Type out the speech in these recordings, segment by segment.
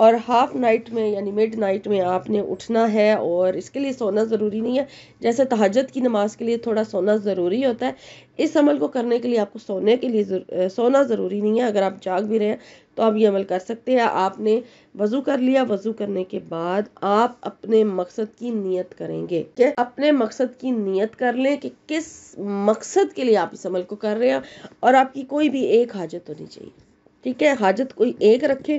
اور half night میں یعنی مڈ نائٹ میں آپ نے اٹھنا ہے، اور اس کے لیے سونا ضروری نہیں ہے، جیسے تہجد کی نماز کے لیے تھوڑا سونا ضروری ہوتا ہے، اس عمل کو کرنے کے لیے آپ کو سونا ضروری نہیں ہے۔ اگر آپ جاگ بھی رہے ہیں تو آپ یہ عمل کر سکتے ہیں۔ آپ نے وضو کر لیا، وضو کرنے کے بعد آپ اپنے مقصد کی نیت کریں گے، کہ اپنے مقصد کی نیت کر لیں کہ کس مقصد کے لیے آپ اس عمل کو کر رہے ہیں، اور آپ کی کوئی بھی ایک حاجت ہونی چاہیے، ٹھیک ہے؟ حاجت کوئی ایک رکھیں،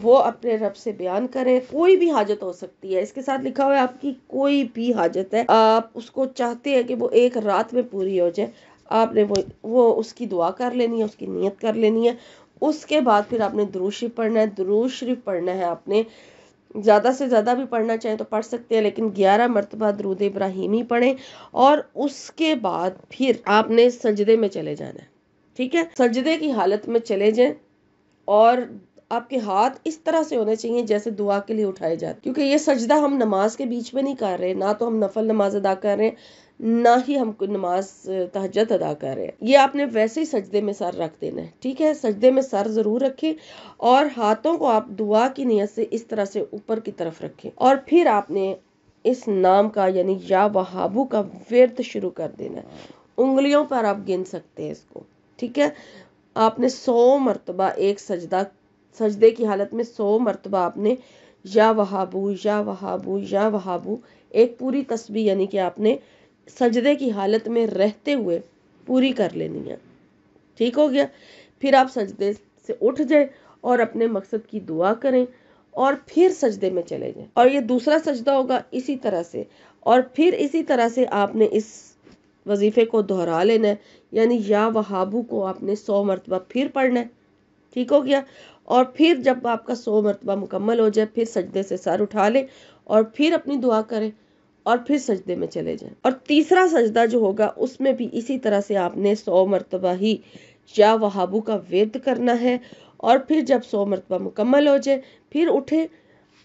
وہ اپنے رب سے بیان کریں، کوئی بھی حاجت ہو سکتی ہے، اس کے ساتھ لکھا ہوا ہے آپ کی کوئی بھی حاجت ہے، آپ اس کو چاہتے ہیں کہ وہ ایک رات میں پوری ہو جائے، آپ نے وہ اس کی دعا کر لینی ہے، اس کی نیت کر لینی ہے۔ اس کے بعد پھر آپ نے درود شریف پڑھنا ہے، درود شریف پڑھنا ہے آپ نے، زیادہ سے زیادہ بھی پڑھنا چاہیں تو پڑھ سکتے ہیں، لیکن 11 مرتبہ درود ابراہیمی پڑھیں، اور اس کے بعد پھر آپ نے سجدے میں چلے جانا ہے، ٹھیک ہے؟ سجدے کی حالت میں چلے جائیں، اور آپ کے ہاتھ اس طرح سے ہونے چاہیے جیسے دعا کے لیے اٹھائے جاتے، کیونکہ یہ سجدہ ہم نماز کے بیچ میں نہیں کر رہے، نہ تو ہم نفل نماز ادا کر رہے ہیں، نہ ہی ہم کوئی نماز تہجد ادا کر رہے ہیں۔ یہ آپ نے ویسے ہی سجدے میں سر رکھ دینا ہے، ٹھیک ہے؟ سجدے میں سر ضرور رکھیں، اور ہاتھوں کو آپ دعا کی نیت سے اس طرح سے اوپر کی طرف رکھیں، اور پھر آپ نے اس نام کا یعنی یا وہابو کا ورد شروع کر دینا ہے۔ انگلیوں پر آپ گن سکتے ہیں اس کو، ٹھیک ہے؟ آپ نے 100 مرتبہ ایک سجدے کی حالت میں 100 مرتبہ آپ نے یا وہابو یا وہابو یا وہابو ایک پوری تسبیح یعنی کہ آپ نے سجدے کی حالت میں رہتے ہوئے پوری کر لینی ہے، ٹھیک ہو گیا؟ پھر آپ سجدے سے اٹھ جائیں اور اپنے مقصد کی دعا کریں، اور پھر سجدے میں چلے جائیں، اور یہ دوسرا سجدہ ہوگا اسی طرح سے، اور پھر اسی طرح سے آپ نے اس وظیفے کو دہرا لینا ہے، یعنی یا وہابو کو آپ نے 100 مرتبہ پھر پڑھنا ہے، ٹھیک ہو گیا؟ اور پھر جب آپ کا 100 مرتبہ مکمل ہو جائے، پھر سجدے سے سر اٹھا لیں، اور پھر اپنی دعا کریں، اور پھر سجدے میں چلے جائیں۔ اور تیسرا سجدہ جو ہوگا اس میں بھی اسی طرح سے آپ نے 100 مرتبہ ہی یا وہابو کا ورد کرنا ہے، اور پھر جب 100 مرتبہ مکمل ہو جائے پھر اٹھیں،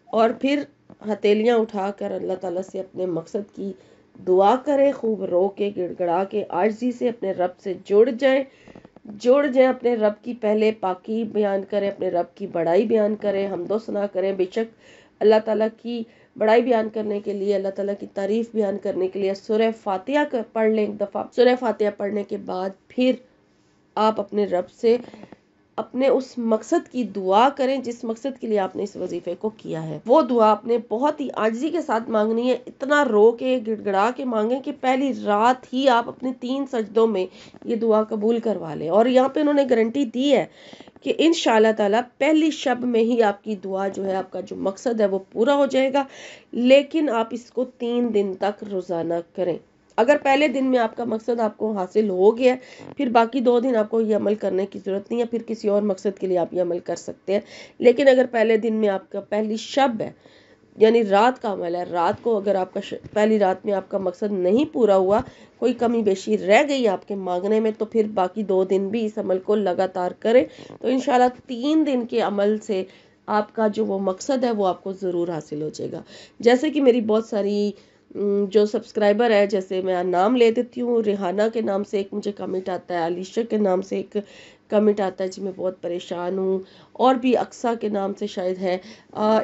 اور پھر ہتھیلیاں اٹھا کر اللہ تعالیٰ سے اپنے مقصد کی دعا کریں، خوب رو کے گڑ گڑا کے عاجزی سے اپنے رب سے جڑ جائیں، اپنے رب کی پہلے پاکی بیان کریں، اپنے رب کی بڑائی بیان کریں، حمد و ثنا کریں۔ بے شک اللہ تعالیٰ کی بڑائی بیان کرنے کے لیے، اللہ تعالیٰ کی تعریف بیان کرنے کے لیے سورہ فاتحہ پڑھ لیں ایک دفعہ۔ سورہ فاتحہ پڑھنے کے بعد پھر آپ اپنے رب سے اپنے اس مقصد کی دعا کریں جس مقصد کے لیے آپ نے اس وظیفے کو کیا ہے۔ وہ دعا آپ نے بہت ہی عاجزی کے ساتھ مانگنی ہے، اتنا رو کے گڑ گڑا کے مانگیں کہ پہلی رات ہی آپ اپنے 3 سجدوں میں یہ دعا قبول کروا لیں۔ اور یہاں پہ انہوں نے گارنٹی دی ہے کہ انشاءاللہ تعالیٰ پہلی شب میں ہی آپ کی دعا جو ہے، آپ کا جو مقصد ہے وہ پورا ہو جائے گا، لیکن آپ اس کو 3 دن تک روزانہ کریں۔ اگر پہلے دن میں آپ کا مقصد آپ کو حاصل ہو گیا، پھر باقی 2 دن آپ کو یہ عمل کرنے کی ضرورت نہیں ہے، پھر کسی اور مقصد کے لیے آپ یہ عمل کر سکتے ہیں۔ لیکن اگر پہلے دن میں آپ کا پہلی شب ہے یعنی رات کا عمل ہے، رات کو اگر آپ کا پہلی رات میں آپ کا مقصد نہیں پورا ہوا، کوئی کمی بیشی رہ گئی آپ کے مانگنے میں، تو پھر باقی 2 دن بھی اس عمل کو لگاتار کریں، تو انشاءاللہ 3 دن کے عمل سے آپ کا جو وہ مقصد ہے وہ آپ کو ضرور حاصل ہو جائے گا۔ جیسے کہ میری بہت ساری جو سبسکرائبر ہے، جیسے میں نام لے دیتی ہوں، ریحانہ کے نام سے ایک مجھے کمنٹ آتا ہے، علیشہ کے نام سے ایک کمنٹ آتا ہے جی میں بہت پریشان ہوں، اور بھی اقصیٰ کے نام سے شاید ہے،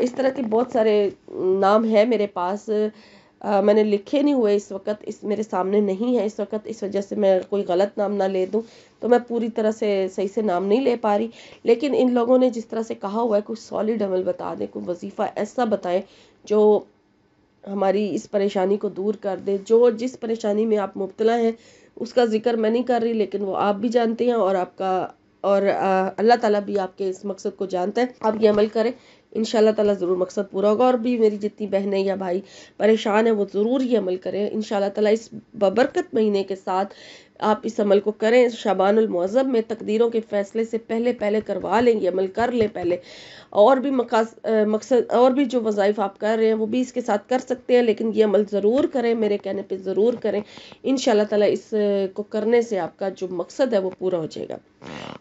اس طرح کے بہت سارے نام ہیں میرے پاس، میں نے لکھے نہیں ہوئے اس وقت، میرے سامنے نہیں ہے اس وقت، اس وجہ سے میں کوئی غلط نام نہ لے دوں، تو میں پوری طرح سے صحیح سے نام نہیں لے پا رہی، لیکن ان لوگوں نے جس طرح سے کہا ہوا ہے کوئی سالڈ عمل بتا دیں، کوئی وظیفہ ایسا بتائیں جو ہماری اس پریشانی کو دور کر دے، جس پریشانی میں آپ مبتلا ہیں اس کا ذکر میں نہیں کر رہی، لیکن وہ آپ بھی جانتے ہیں، اور اللہ تعالیٰ بھی آپ کے اس مقصد کو جانتا ہے۔ آپ یہ عمل کریں، انشاءاللہ تعالیٰ ضرور مقصد پورا ہوگا، اور بھی میری جتنی بہنیں یا بھائی پریشان ہیں وہ ضرور یہ عمل کریں، انشاءاللہ تعالیٰ اس ببرکت مہینے کے ساتھ آپ اس عمل کو کریں۔ شعبان المعظم میں تقدیروں کے فیصلے سے پہلے کروا لیں، یہ عمل کر لیں پہلے، اور بھی مقصد اور بھی جو وظائف آپ کر رہے ہیں وہ بھی اس کے ساتھ کر سکتے ہیں، لیکن یہ عمل ضرور کریں، میرے کہنے پہ ضرور کریں، انشاءاللہ تعالیٰ اس کو کرنے سے آپ کا جو مقصد ہے وہ پورا ہو جائے گا۔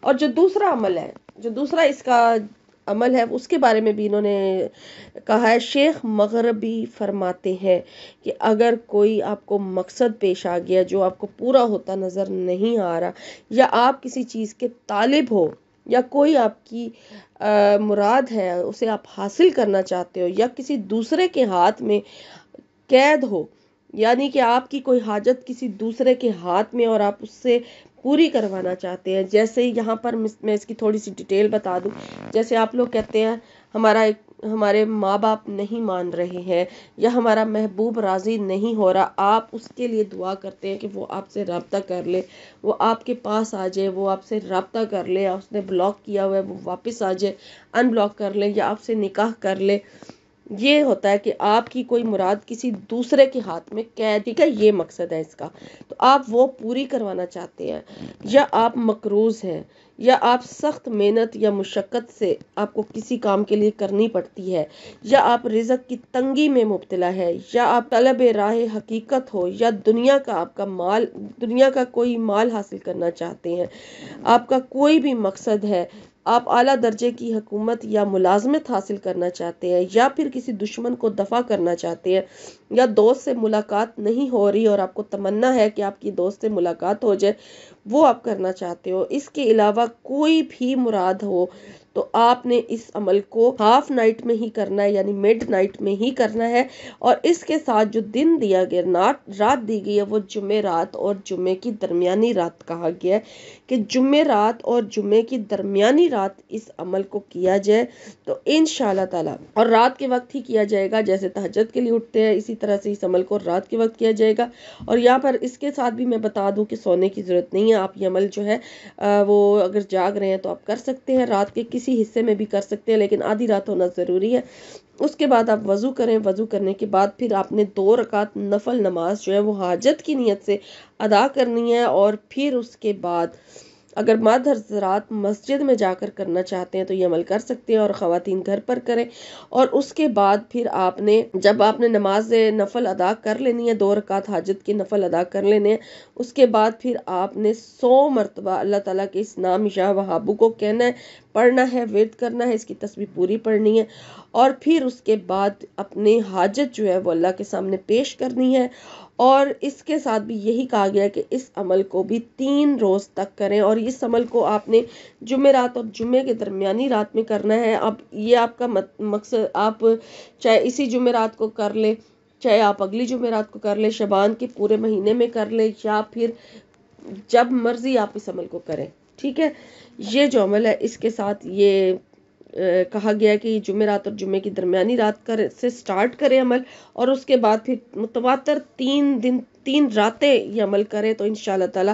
اور جو دوسرا عمل ہے، جو دوسرا اس کا عمل ہے، اس کے بارے میں بھی انہوں نے کہا ہے، شیخ مغربی فرماتے ہیں کہ اگر کوئی آپ کو مقصد پیش آ گیا جو آپ کو پورا ہوتا نظر نہیں آ رہا، یا آپ کسی چیز کے طالب ہو، یا کوئی آپ کی مراد ہے اسے آپ حاصل کرنا چاہتے ہو، یا کسی دوسرے کے ہاتھ میں قید ہو، یعنی کہ آپ کی کوئی حاجت کسی دوسرے کے ہاتھ میں اور آپ اس سے پوری کروانا چاہتے ہیں. جیسے یہاں پر میں اس کی تھوڑی سی ڈیٹیل بتا دوں. جیسے آپ لوگ کہتے ہیں ہمارے ماں باپ نہیں مان رہے ہیں، یا ہمارا محبوب راضی نہیں ہو رہا، آپ اس کے لیے دعا کرتے ہیں کہ وہ آپ سے رابطہ کر لے، وہ آپ کے پاس آ جائے، وہ آپ سے رابطہ کر لے، اس نے بلاک کیا ہوا ہے وہ واپس آ جائے، ان بلاک کر لے یا آپ سے نکاح کر لے. یہ ہوتا ہے کہ آپ کی کوئی مراد کسی دوسرے کے ہاتھ میں قید، ٹھیک ہے، یہ مقصد ہے اس کا. تو آپ وہ پوری کروانا چاہتے ہیں، یا آپ مقروض ہیں، یا آپ سخت محنت یا مشقت سے آپ کو کسی کام کے لیے کرنی پڑتی ہے، یا آپ رزق کی تنگی میں مبتلا ہے، یا آپ طلب راہ حقیقت ہو، یا دنیا کا کوئی مال حاصل کرنا چاہتے ہیں، آپ کا کوئی بھی مقصد ہے، آپ اعلیٰ درجے کی حکومت یا ملازمت حاصل کرنا چاہتے ہیں، یا پھر کسی دشمن کو دفع کرنا چاہتے ہیں، یا دوست سے ملاقات نہیں ہو رہی اور آپ کو تمنا ہے کہ آپ کی دوست سے ملاقات ہو جائے، وہ آپ کرنا چاہتے ہو. اس کے علاوہ کوئی بھی مراد ہو تو آپ نے اس عمل کو ہاف نائٹ میں ہی کرنا ہے، یعنی مڈ نائٹ میں ہی کرنا ہے. اور اس کے ساتھ جو دن دیا گیا، رات دی گئی ہے، وہ جمعہ رات اور جمعے کی درمیانی رات کہا گیا ہے کہ جمعہ رات اور جمعے کی درمیانی رات اس عمل کو کیا جائے. تو انشاءاللہ تعالی، اور رات کے وقت ہی کیا جائے گا، جیسے تہجد کے لیے اٹھتے ہیں اسی طرح سے اس عمل کو رات کے وقت کیا جائے گا. اور یہاں پر اس کے ساتھ بھی میں بتا دوں کہ سونے کی ضرورت نہیں ہے. آپ یہ عمل جو ہے وہ اگر جاگ رہے ہیں تو آپ کر سکتے ہیں، رات کے کسی حصے میں بھی کر سکتے ہیں، لیکن آدھی رات ہونا ضروری ہے. اس کے بعد آپ وضو کریں، وضو کرنے کے بعد پھر آپ نے 2 رکعت نفل نماز جو ہے وہ حاجت کی نیت سے ادا کرنی ہے. اور پھر اس کے بعد اگر مرد حضرات مسجد میں جا کر کرنا چاہتے ہیں تو یہ عمل کر سکتے ہیں، اور خواتین گھر پر کریں. اور اس کے بعد پھر جب آپ نے نماز نفل ادا کر لینی ہے، 2 رکعت حاجت کی نفل ادا کر لینے ہیں، اس کے بعد پھر آپ نے 100 مرتبہ اللہ تعالیٰ کے اس نام یا وہابو کو کہنا ہے، پڑھنا ہے، ورد کرنا ہے، اس کی تسبیح پوری پڑھنی ہے. اور پھر اس کے بعد اپنی حاجت جو ہے وہ اللہ کے سامنے پیش کرنی ہے. اور اس کے ساتھ بھی یہی کہا گیا ہے کہ اس عمل کو بھی 3 روز تک کریں، اور اس عمل کو آپ نے جمعرات اور جمعے کے درمیانی رات میں کرنا ہے. اب یہ آپ کا مقصد، آپ چاہے اسی جمعرات کو کر لیں، چاہے آپ اگلی جمعرات کو کر لیں، شعبان کے پورے مہینے میں کر لیں، یا پھر جب مرضی آپ اس عمل کو کریں. ٹھیک ہے، یہ جو عمل ہے اس کے ساتھ یہ کہا گیا ہے کہ جمعرات اور جمعے کی درمیانی رات سے سٹارٹ کریں عمل، اور اس کے بعد پھر متواتر 3 دن 3 راتیں یہ عمل کریں، تو انشاءاللہ تعالی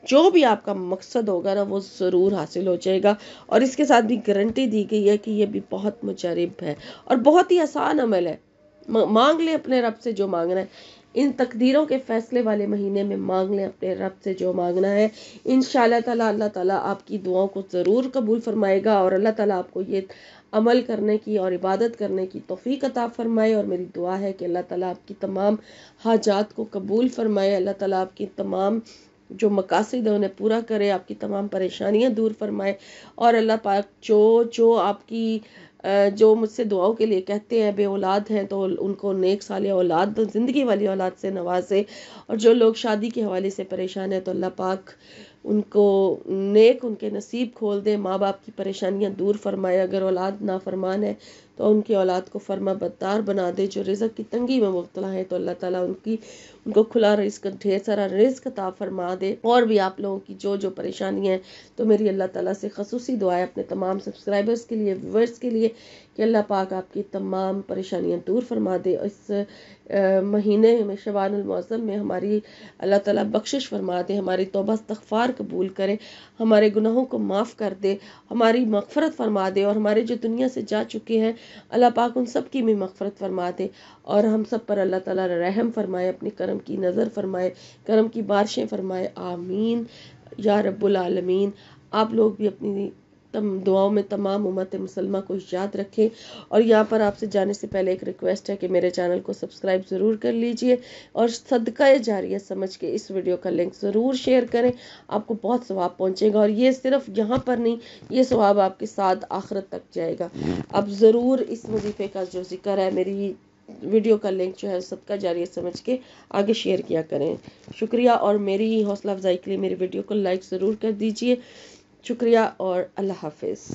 جو بھی آپ کا مقصد ہوگا نا وہ ضرور حاصل ہو جائے گا. اور اس کے ساتھ بھی گارنٹی دی گئی ہے کہ یہ بھی بہت مجرب ہے اور بہت ہی آسان عمل ہے. مانگ لیں اپنے رب سے جو مانگنا ہے، ان تقدیروں کے فیصلے والے مہینے میں مانگ لیں اپنے رب سے جو مانگنا ہے. انشاءاللہ تعالی اللہ تعالیٰ آپ کی دعاؤں کو ضرور قبول فرمائے گا، اور اللہ تعالیٰ آپ کو یہ عمل کرنے کی اور عبادت کرنے کی توفیق عطا فرمائے. اور میری دعا ہے کہ اللہ تعالیٰ آپ کی تمام حاجات کو قبول فرمائے، اللہ تعالیٰ آپ کی تمام جو مقاصد ہیں انہیں پورا کرے، آپ کی تمام پریشانیاں دور فرمائے. اور اللہ پاک جو آپ کی جو مجھ سے دعاؤں کے لیے کہتے ہیں بے اولاد ہیں تو ان کو نیک صالح اولاد، زندگی والی اولاد سے نوازے. اور جو لوگ شادی کے حوالے سے پریشان ہیں تو اللہ پاک ان کو نیک ان کے نصیب کھول دے، ماں باپ کی پریشانیاں دور فرمائے. اگر اولاد نافرمان ہے تو ان کی اولاد کو فرما بردار بنا دے. جو رزق کی تنگی میں مبتلا ہے تو اللہ تعالیٰ ان کو کھلا رزق، ڈھیر سارا رزق عطا فرما دے. اور بھی آپ لوگوں کی جو پریشانی ہے تو میری اللہ تعالیٰ سے خصوصی دعا ہے اپنے تمام سبسکرائبرز کے لیے، ویورز کے لیے، کہ اللہ پاک آپ کی تمام پریشانیاں دور فرما دے. اس مہینے میں شعبان المعظم میں ہماری اللہ تعالیٰ بخشش فرما دے، ہماری توبہ استغفار قبول کرے، ہمارے گناہوں کو معاف کر دے، ہماری مغفرت فرما دے. اور ہمارے جو دنیا سے جا چکے ہیں اللہ پاک ان سب کی بھی مغفرت فرما دے، اور ہم سب پر اللہ تعالیٰ رحم فرمائے، اپنی کرم کی نظر فرمائے، کرم کی بارشیں فرمائے. آمین یا رب العالمین. آپ لوگ بھی اپنی دعاؤں میں تمام امت مسلمہ کو یاد رکھیں. اور یہاں پر آپ سے جانے سے پہلے ایک ریکویسٹ ہے کہ میرے چینل کو سبسکرائب ضرور کر لیجئے، اور صدقہ جاریہ سمجھ کے اس ویڈیو کا لنک ضرور شیئر کریں، آپ کو بہت ثواب پہنچے گا. اور یہ صرف یہاں پر نہیں، یہ ثواب آپ کے ساتھ آخرت تک جائے گا. اب ضرور اس وظیفے کا جو ذکر ہے، میری ویڈیو کا لنک جو ہے صدقہ جاریہ سمجھ کے آگے شیئر کیا کریں. شکریہ. اور میری حوصلہ افزائی کے لیے میری ویڈیو کو لائک ضرور کر دیجئے. شکریہ اور اللہ حافظ۔